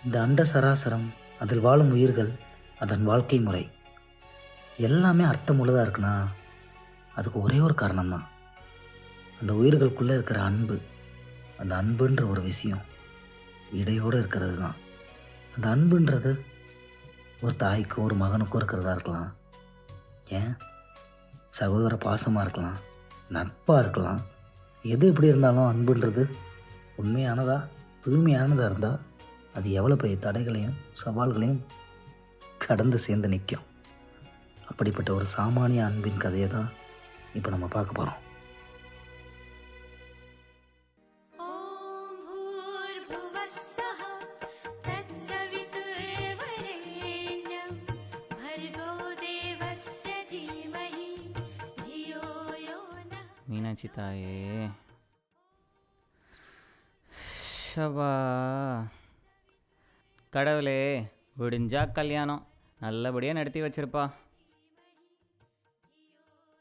இந்த அண்ட சராசரம், அதில் வாழும் உயிர்கள், அதன் வாழ்க்கை முறை எல்லாமே அர்த்தமுள்ளதாக இருக்குன்னா அதுக்கு ஒரே ஒரு காரணம்தான். அந்த உயிர்களுக்குள்ளே இருக்கிற அன்பு. அந்த அன்புன்ற ஒரு விஷயம் இடையோடு இருக்கிறது தான். அந்த அன்புன்றது ஒரு தாய்க்கும் ஒரு மகனுக்கும் இருக்கிறதா இருக்கலாம், ஏன் சகோதர பாசமாக இருக்கலாம், நட்பாக இருக்கலாம். எது எப்படி இருந்தாலும் அன்புன்றது உண்மையானதா தூய்மையானதாக இருந்தால் அது எவ்வளோ பெரிய தடைகளையும் சவால்களையும் கடந்து சேர்ந்து நிற்கும். அப்படிப்பட்ட ஒரு சாமானிய அன்பின் கதையை தான் இப்போ நம்ம பார்க்க போகிறோம். மீனாட்சி தாயே, ஷபா, கடவுளே, விடிஞ்சா கல்யாணம் நல்லபடியாக நடத்தி வச்சிருப்பா.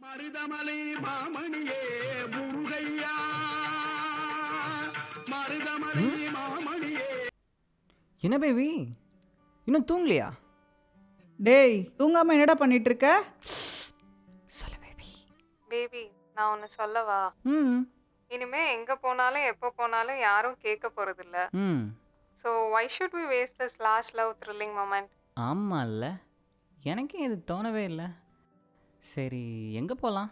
மருதமலை மாமணியே முருகையா, மருதமலை மாமணியே. என்ன பேபி, இன்னும் தூங்கலையா? டேய், தூங்காம என்னடா பண்ணிட்டு இருக்க? சொல்லு பேபி. பேபி, நான் ஒன்று சொல்லவா? ம் இனிமே எங்க போனாலும் எப்போ போனாலும் யாரும் கேட்க போறதில்ல. ம் so why should we waste this last love thrilling moment? ஆமாம்ல, எனக்கே இது தோணவே இல்லை. சரி, எங்கே போகலாம்?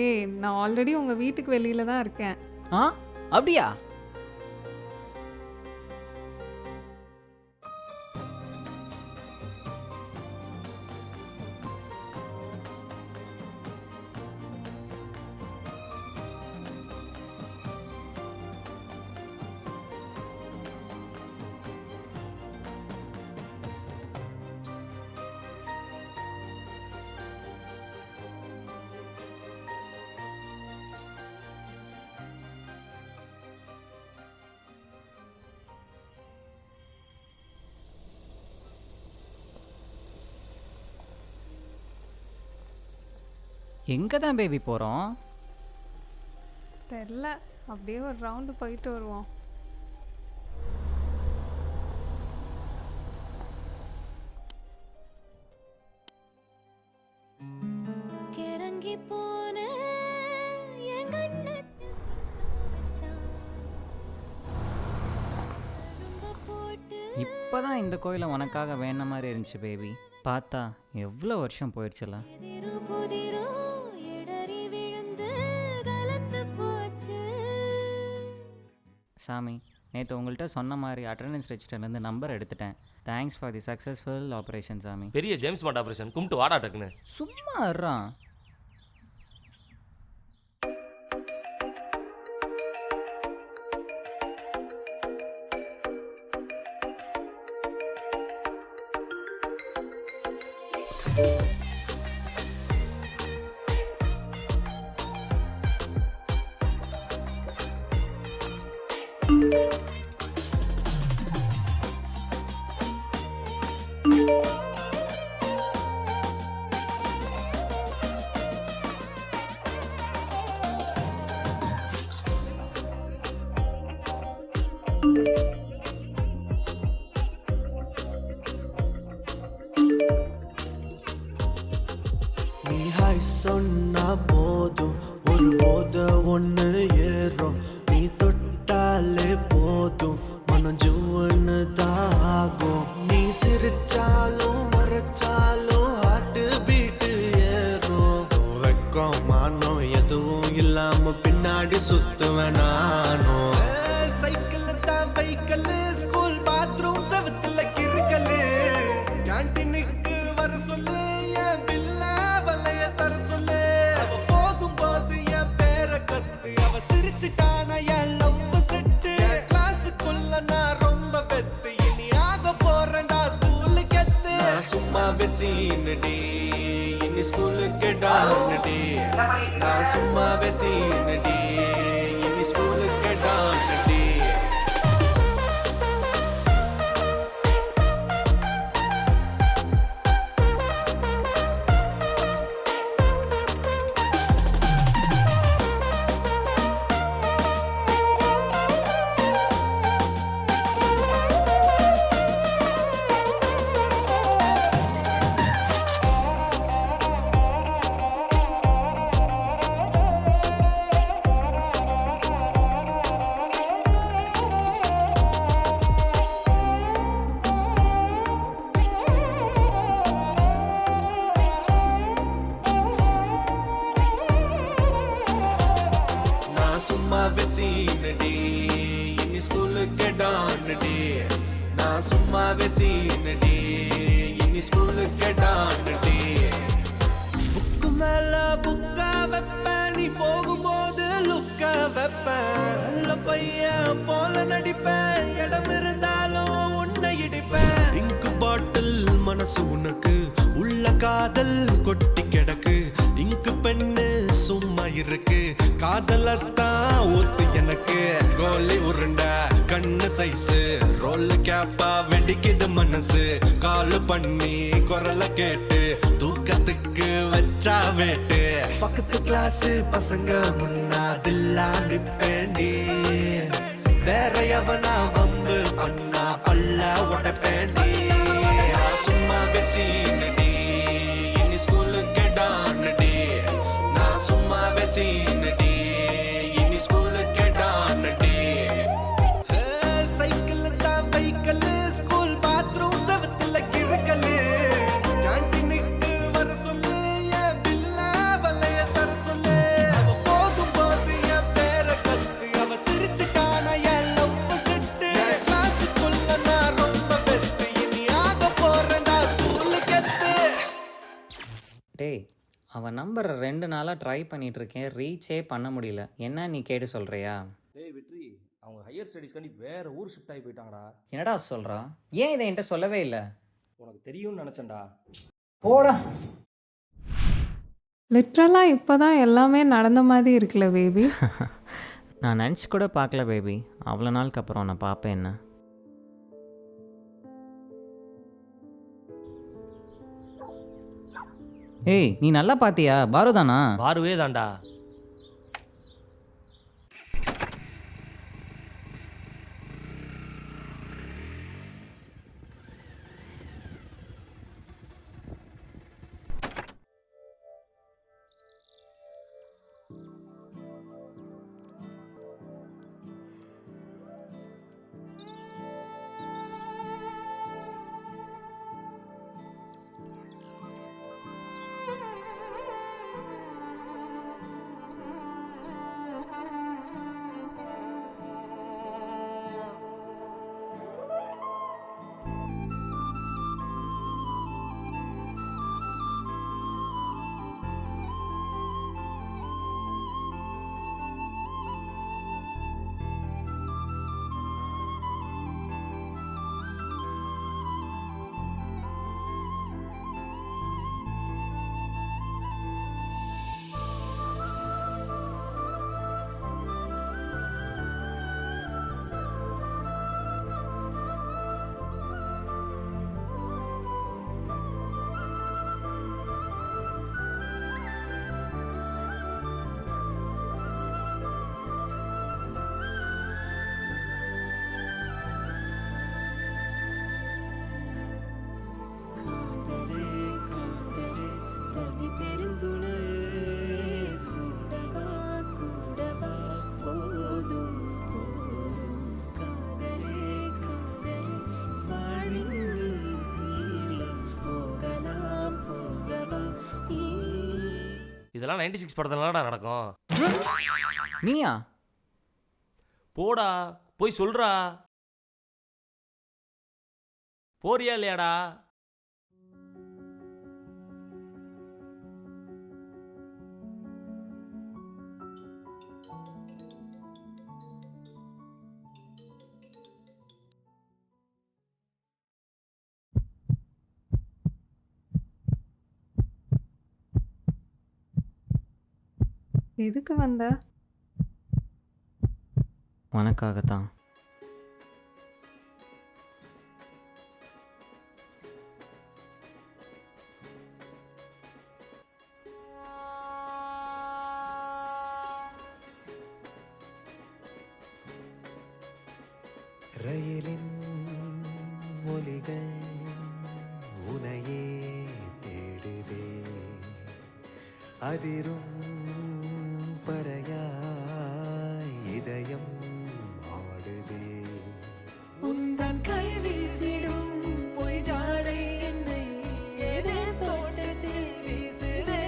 ஏய், நான் ஆல்ரெடி உங்க வீட்டுக்கு வெளியில தான் இருக்கேன். ஆ, அப்படியா? எங்கே தான் பேபி போகிறோம்? தெரில, அப்படியே ஒரு ரவுண்டு போயிட்டு வருவோம். கிறங்கி போன என் கண்ணத்து போட்டு இப்போ தான் இந்த கோயிலை உனக்காக வேண மாதிரி இருந்துச்சு பேபி. பார்த்தா எவ்வளோ வருஷம் போயிடுச்சுல. எதிரோ புதிரோ இடறி விழுந்து கலந்து போச்சு. சாமி, நேற்று உங்கள்கிட்ட சொன்ன மாதிரி அட்டண்டன்ஸ் ரெஜிஸ்டர்லேருந்து நம்பர் எடுத்துட்டேன். Thanks for the successful operation சாமி. பெரிய ஜேம்ஸ் பாண்ட் ஆபரேஷன், கும்பிட்டு வாடா டக்குன்னு. சும்மா இருறான். நீ ஹாய் சொன்னா போதும், ஒரு போத ஒன்று ஏறும். நீ தொட்டாலே போதும், மனம் ஜூன்னு தாகும். நீ சிரிச்சாலும் மறைச்சாலும் ஹார்ட் பீட்டு ஏறும். வெக்கம் மானம் எதுவும் இல்லாம பின்னாடி சுத்துவேன் நானும். சைக்கிள் தான் பைக்கல், ஸ்கூல் பாத்ரூம் செவத்துல கிறுக்கல். கேன்டீனுக்கு வர சொல்லு, என் பில்ல வலைய தர சொல்லு. போதும் போது என் பேர கத்து, அவ சிரிச்சுட்டானா என் லவ் செட்டு. கிளாஸுக்குள்ள நான் ரொம்ப வெத்து, இனி ஆக போறேன்டா ஸ்கூலு கெத்து. சும்மா வெசீனடி, இனி ஸ்கூலுக்கு டானடி. நான் சும்மா வெசீனடி, இனி ஸ்கூலுக்கு டானடி. கேட்டான்டி நான் சும்மாவே சீனடி இனி ஸ்கூலு கேட்டான்டி புக்கு மேல புக்கா வைப்பேன் நீ போகும்போது லுக்கா வைப்பேன் நல்ல பையன் போல நடிப்பேன் இடம் இருந்தாலும் உன்னை இடிப்பேன் இங்கு பாட்டில் மனசு உனக்கு உள்ள காதல் கொட்டி கிடக்கு இங்கு பெண்ணு சும்மா இருக்கு காதலத்தான் ஊத்து எனக்கு கோலி உருண்டை கண்ணு சைஸு ரோல் கேப்பா வெடிக்குது மனசு காலு பண்ணி குரல கேட்டு தூக்கத்துக்கு வச்சா வேட்டு பக்கத்து கிளாஸ் பசங்க முன்னாதில்லாம் நிப்பேண்டி வேற எவனா வம்பு பண்ணா பல்ல உடைப்பேண்டி சும்மா பேசினடி இனி ஸ்கூலு கேட்டானடி நான் சும்மா பேசினடி இனி ஸ்கூலு கேட்டானடி சைக்கிள் தான் பைக்கல் ஸ்கூல் பாத்ரூம் செவத்துல கிறுக்கல் கேண்டீனுக்கு வர சொல்லு என் பில்ல வலைய தர சொல்லு அவ போகும்போது என் பேரை கத்து அவ சிரிச்சுட்டானா என் லவ் செட்டு கிளாஸுக்குள்ள நான் ரொம்ப பெத்து இனி ஆக போறேன்டா ஸ்கூலு கெத்து டேய் அவன் நம்பரை 2 நாளாக ட்ரை பண்ணிட்டு இருக்கேன், ரீச்சே பண்ண முடியல. என்ன நீ கேட்டு சொல்கிறியா? டேய் வெற்றி, அவங்க ஹையர் ஸ்டடீஸ்க்காண்டி வேற ஊர் ஷிஃப்ட் ஆகி போயிட்டாங்கடா. என்னடா சொல்கிறான்? ஏன் இதை என்கிட்ட சொல்லவே இல்லை? உனக்கு தெரியும்னு நினச்சேன்டா. போடா. லிட்ரலாக இப்போ தான் எல்லாமே நடந்த மாதிரி இருக்குல்ல பேபி. நான் நினச்சி கூட பார்க்கல பேபி, அவ்வளோ நாளுக்கு அப்புறம் நான் பார்ப்பேன். என்ன ஏய், நீ நல்லா பார்த்தியா? பாருதானா? பாருவே தான்டா. இதெல்லாம் 96 படத்துலடா நடக்கும். நீயா? போடா, போய் சொல்றா. போறியா இல்லையாடா? எதுக்கு வந்த? உனக்காகத்தான். ரயிலின் ஒலிகள் உனையே தேடுதே அதிரும் பறையாய் இதயம் ஆடுதே உந்தன் கை வீசிடும் பொய் ஜாடை என்னை ஏதே தோட்டத்தில் வீசுதே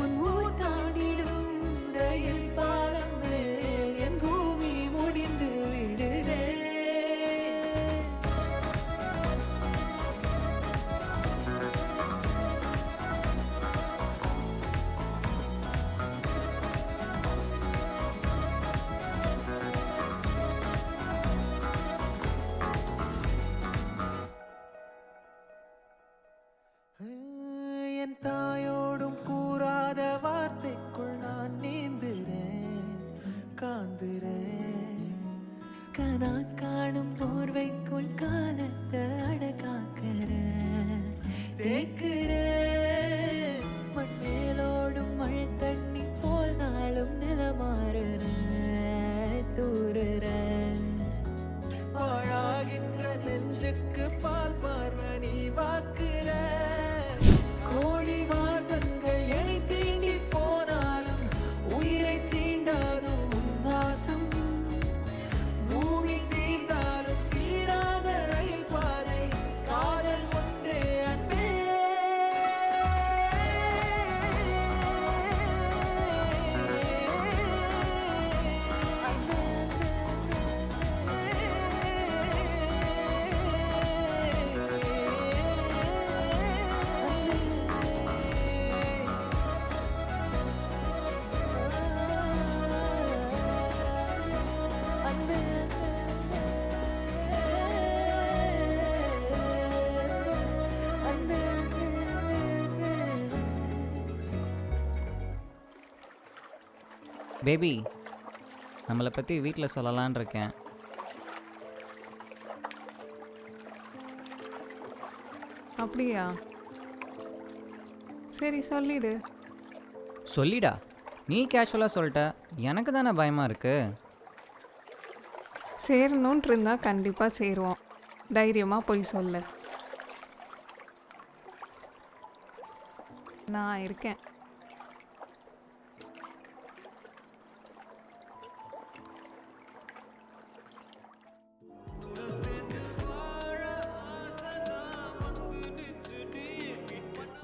உன் ஊர் தாண்டிடும் ரயில் பாலம் மேல் என் பூமி முடிந்து விடுதே கனா காணும் போர்வைக்குள் காலத்தை அடக்காக்கிற தேக்குற மண்ணேலோடும் மழை தண்ணி போல் நாளும் நிலமாறுற தூறுற பாழாகின்ற நெஞ்சுக்கு பால் பார்வை நீ வாக்குற கோடி வாசங்கள் என்னை தீண்டி போனாலும் உயிரை தீண்டாதும் உன் வாசம் பூமி தீர்ந்தாலும் தீராத ரயில் பாதை காதல் ஒன்றே அன்பே பேபி, நம்மளை பற்றி வீட்டில் சொல்லலான் இருக்கேன். அப்படியா? சரி சொல்லிடு. சொல்லிடா. நீ கேஷுவலாக சொல்லிட்ட, எனக்கு தானே பயமாக இருக்குது. சேரணுன்ட்டு இருந்தா கண்டிப்பாக சேருவோம். தைரியமாக போய் சொல்லு. நான் இருக்கேன்.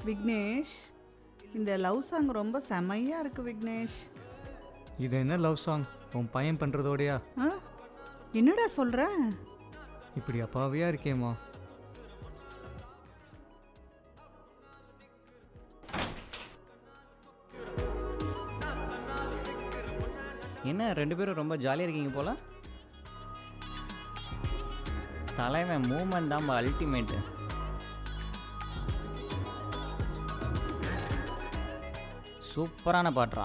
விக்னேஷ், இந்த லவ் சாங் ரொம்ப செமையாக இருக்கு விக்னேஷ். இது என்ன லவ் சாங் உன் பையன் பண்ணுறதோடையா? ஆ, என்னடா சொல்கிற? இப்படி அப்பாவியாக இருக்கேம்மா. என்ன 2 பேரும் ரொம்ப ஜாலியாக இருக்கீங்க போல. தலைவன் மூமெண்ட் தான் அல்டிமேட்டு. சூப்பரான பாட்டுறா.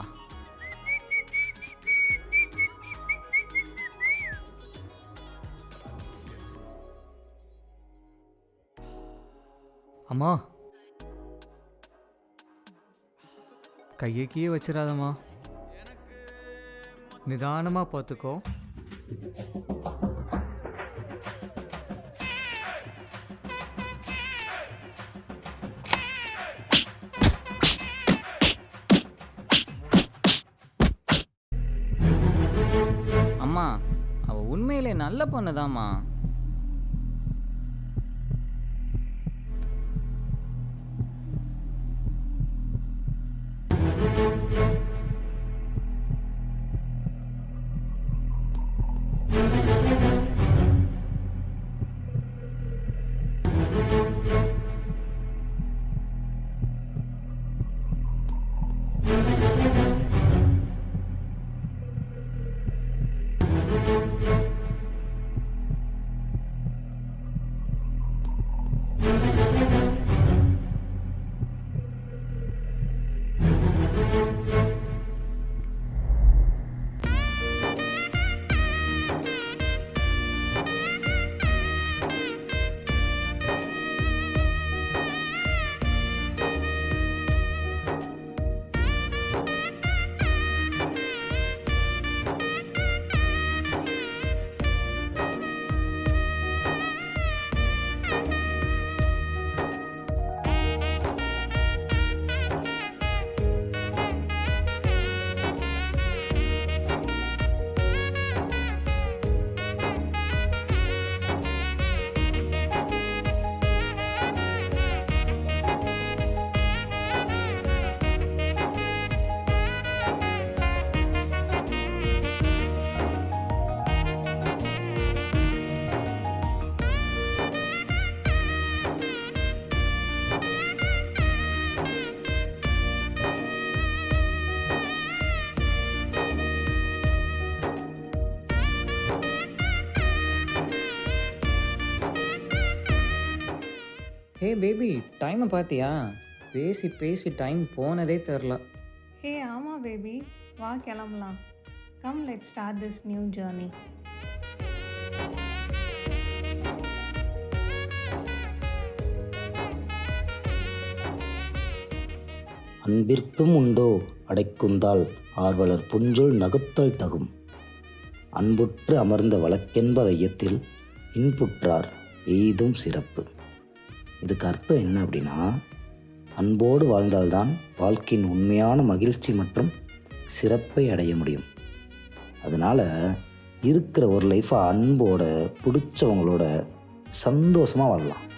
அம்மா, கையை கீழே வச்சிடாதம்மா, நிதானமாக பார்த்துக்கோ. அம்மா, அவள் உண்மையிலே நல்ல பொண்ணு தாம்மா. ஹே பேபி, டைமை பார்த்தியா? பேசி பேசி டைம் போனதே தெரில. ஹே ஆமாம் பேபி, வா கிளம்பலாம். Come let start this new journey. அன்பிற்கும் உண்டோ அடைக்குந்தால் ஆர்வலர் புஞ்சொல் நகுத்தல் தகும். அன்புற்று அமர்ந்த வழக்கென்ப வையத்தில் இன்புற்றார் எய்தும் சிறப்பு. இதுக்கு அர்த்தம் என்ன அப்படின்னா, அன்போடு வாழ்ந்தால்தான் வாழ்க்கையின் உண்மையான மகிழ்ச்சி மற்றும் சிறப்பை அடைய முடியும். அதனால் இருக்கிற ஒரு லைஃப்பை அன்போட பிடிச்சவங்களோட சந்தோஷமாக வாழலாம்.